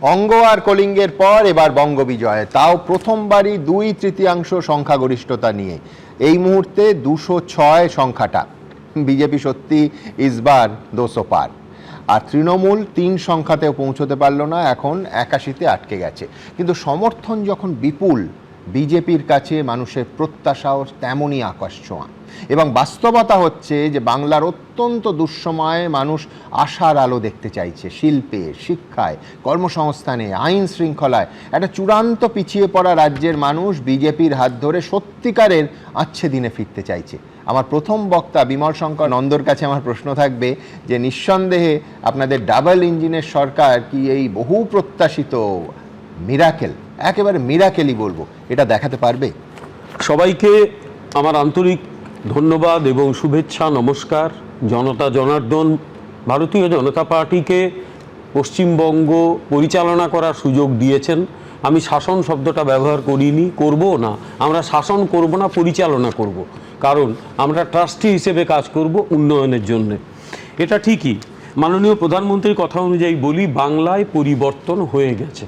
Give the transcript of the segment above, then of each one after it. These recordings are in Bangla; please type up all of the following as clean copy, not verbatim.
অঙ্গ আর কলিঙ্গের পর এবার বঙ্গবিজয়, তাও প্রথমবারই 2/3 সংখ্যাগরিষ্ঠতা নিয়ে। এই মুহূর্তে 206 সংখ্যাটা। বিজেপি সত্যি ইসবার 200 পার। আর তৃণমূল 3 সংখ্যাতেও পৌঁছতে পারল না, এখন 81-তে আটকে গেছে। কিন্তু সমর্থন যখন বিপুল, বিজেপির কাছে মানুষের প্রত্যাশাও তেমনই আকাশছোঁয়া। এবং বাস্তবতা হচ্ছে যে বাংলার অত্যন্ত দুঃসময়ে মানুষ আশার আলো দেখতে চাইছে। শিল্পে, শিক্ষায়, কর্মসংস্থানে, আইন শৃঙ্খলায় একটা চূড়ান্ত পিছিয়ে পড়া রাজ্যের মানুষ বিজেপির হাত ধরে সত্যিকারের আচ্ছে দিনে ফিরতে চাইছে। আমার প্রথম বক্তা বিমল শঙ্কর নন্দর কাছে আমার প্রশ্ন থাকবে যে নিঃসন্দেহে আপনাদের ডাবল ইঞ্জিনের সরকার কি এই বহু প্রত্যাশিত মিরাকেল, একেবারে মিরাকেলই বলবো, এটা দেখাতে পারবে? সবাইকে আমার আন্তরিক ধন্যবাদ এবং শুভেচ্ছা, নমস্কার। জনতা জনার্দন ভারতীয় জনতা পার্টিকে পশ্চিমবঙ্গ পরিচালনা করার সুযোগ দিয়েছেন। আমি শাসন শব্দটা ব্যবহার করিনি, করব না। আমরা শাসন করব না, পরিচালনা করব। কারণ আমরা ট্রাস্টি হিসেবে কাজ করব উন্নয়নের জন্য। এটা ঠিকই, মাননীয় প্রধানমন্ত্রীর কথা অনুযায়ী বলি, বাংলায় পরিবর্তন হয়ে গেছে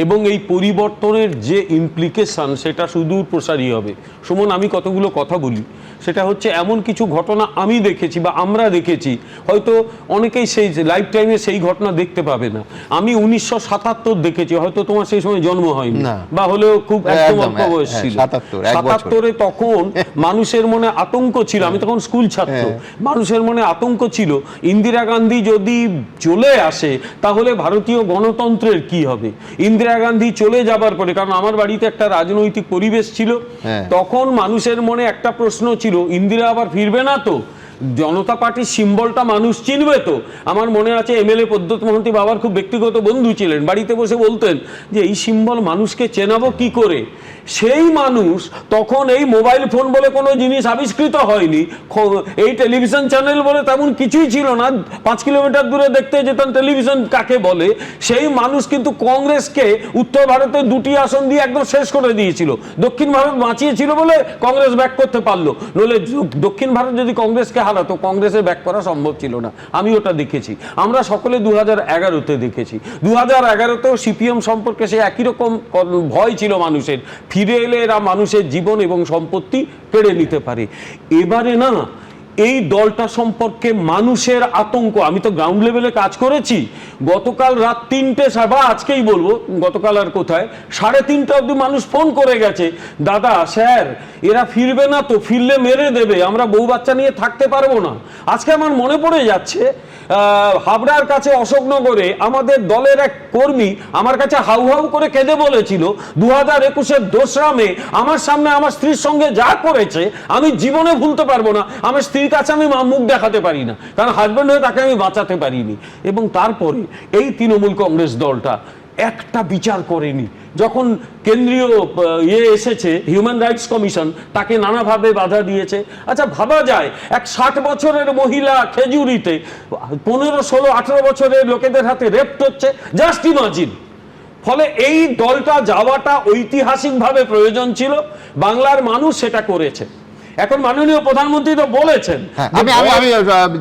এবং এই পরিবর্তনের যে ইমপ্লিকেশান সেটা সুদূর প্রসারী হবে। সুমন, আমি কতগুলো কথা বলি, সেটা হচ্ছে এমন কিছু ঘটনা আমি দেখেছি বা আমরা দেখেছি, হয়তো অনেকেই সেই লাইফ টাইমে সেই ঘটনা দেখতে পাবে না। আমি 1977 দেখেছি, হয়তো তোমার সেই সময় জন্ম হয়নি বা হলেও খুব একদম অল্প বয়স ছিল। 77-এ তখন মানুষের মনে আতঙ্ক ছিল, আমি তখন স্কুল ছাত্র, মানুষের মনে আতঙ্ক ছিল ইন্দিরা গান্ধী যদি চলে আসে তাহলে ভারতীয় গণতন্ত্রের কি হবে। ইন্দিরা গান্ধী চলে যাবার পরে, কারণ আমার বাড়িতে একটা রাজনৈতিক পরিবেশ ছিল, তখন মানুষের মনে একটা প্রশ্ন ছিল, ইন্দিরা আবার ফিরবে না তো? জনতা পার্টির সিম্বলটা মানুষ চিনবে তো? আমার মনে আছে এমএলএ পদ্মত মোহন্তি বাবার খুব ব্যক্তিগত বন্ধু ছিলেন, বাড়িতে বসে বলতেন যে এই সিম্বল মানুষকে চেনাবো কি করে। সেই মানুষ তখন এই মোবাইল ফোন বলে কোনো জিনিস আবিষ্কৃত হয়নি, এই টেলিভিশন চ্যানেল বলে তেমন কিছুই ছিল না, 5 কিলোমিটার দূরে দেখতে যেতেন টেলিভিশন কাকে বলে। সেই মানুষ কিন্তু কংগ্রেসকে উত্তর ভারতে 2টি আসন দিয়ে একদম শেষ করে দিয়েছিল। দক্ষিণ ভারত বাঁচিয়েছিল বলে কংগ্রেস ব্যাক করতে পারলো, নইলে দক্ষিণ ভারত যদি কংগ্রেসকে হারাতো, কংগ্রেসের ব্যাক করা সম্ভব ছিল না। আমি ওটা দেখেছি, আমরা সকলে 2011-তে দেখেছি। 2011-তেও সিপিএম সম্পর্কে সে একই রকম ভয় ছিল মানুষের, ফিরে এলে এরা মানুষের জীবন এবং সম্পত্তি কেড়ে নিতে পারে। এবারে না, এই দলটা সম্পর্কে মানুষের আতঙ্ক, আমি তো গ্রাউন্ড লেভেলে কাজ করেছি। গতকাল রাত 3টে বা আজকেই বলবো, গতকাল আর কোথায়, 3:30 অবধি মানুষ ফোন করে গেছে, দাদা স্যার এরা ফিরবে না তো, ফিরলে মেরে দেবে, আমরা বউ বাচ্চা নিয়ে থাকতে পারবো না। আজকে আমার মনে পড়ে যাচ্ছে, হাবড়ার কাছে অশোকনগরে আমাদের দলের এক কর্মী আমার কাছে হাউ হাউ করে কেঁদে বলেছিল, 2021-এর 2রা মে আমার সামনে আমার স্ত্রীর সঙ্গে যা করেছে আমি জীবনে ভুলতে পারবো না। আমার স্ত্রীর কাছে আমি মুখ দেখাতে পারি না, কারণ হাজব্যান্ড হয়ে তাকে আমি বাঁচাতে পারিনি। এবং তারপরে এই তৃণমূল কংগ্রেস দলটা একটা বিচার করেনি। যখন কেন্দ্রীয় এসেছে হিউম্যান রাইটস কমিশন, তাকে নানাভাবে বাধা দিয়েছে। আচ্ছা, ভাবা যায় এক 60 বছরের মহিলা খেজুরিতে 15, 16, 18 বছরের লোকেদের হাতে রেপ হচ্ছে, জাস্ট ইমাজিন। ফলে এই দলটা যাওয়াটা ঐতিহাসিকভাবে প্রয়োজন ছিল, বাংলার মানুষ সেটা করেছে। এখন মাননীয় প্রধানমন্ত্রী তো বলেছেন, আমি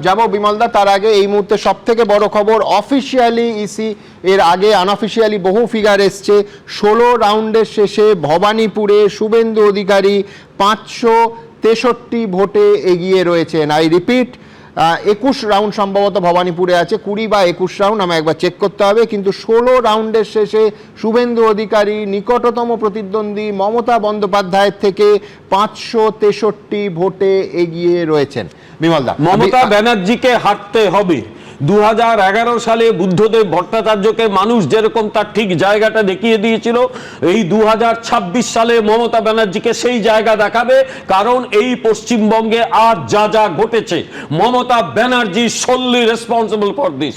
যাব বিমলদা, তার আগে এই মুহূর্তে সব থেকে বড় খবর, অফিসিয়ালি ইসি এর আগে আনঅফিসিয়ালি বহু ফিগার এসছে। 16 রাউন্ডের শেষে ভবানীপুরে শুভেন্দু অধিকারী 563 ভোটে এগিয়ে রয়েছেন। আই রিপিট, 21 রাউন্ড সম্ভবত ভবানীপুরে আছে, 20 বা 21 রাউন্ড, আমার একবার চেক করতে হবে। কিন্তু 16 রাউন্ডের শেষে শুভেন্দু অধিকারী নিকটতম প্রতিদ্বন্দ্বী মমতা বন্দ্যোপাধ্যায়ের থেকে 563 ভোটে এগিয়ে রয়েছেন। বিমলদা, মমতা ব্যানার্জিকে হারতে হবে। 2011 সালে বুদ্ধদেব ভট্টাচার্যকে মানুষ যেরকম তার ঠিক জায়গাটা দেখিয়ে দিয়েছিল, এই 2026 সালে মমতা ব্যানার্জিকে সেই জায়গা দেখাবে। কারণ এই পশ্চিমবঙ্গে আজ যা যা ঘটেছে, Mamata Banerjee solely responsible for this.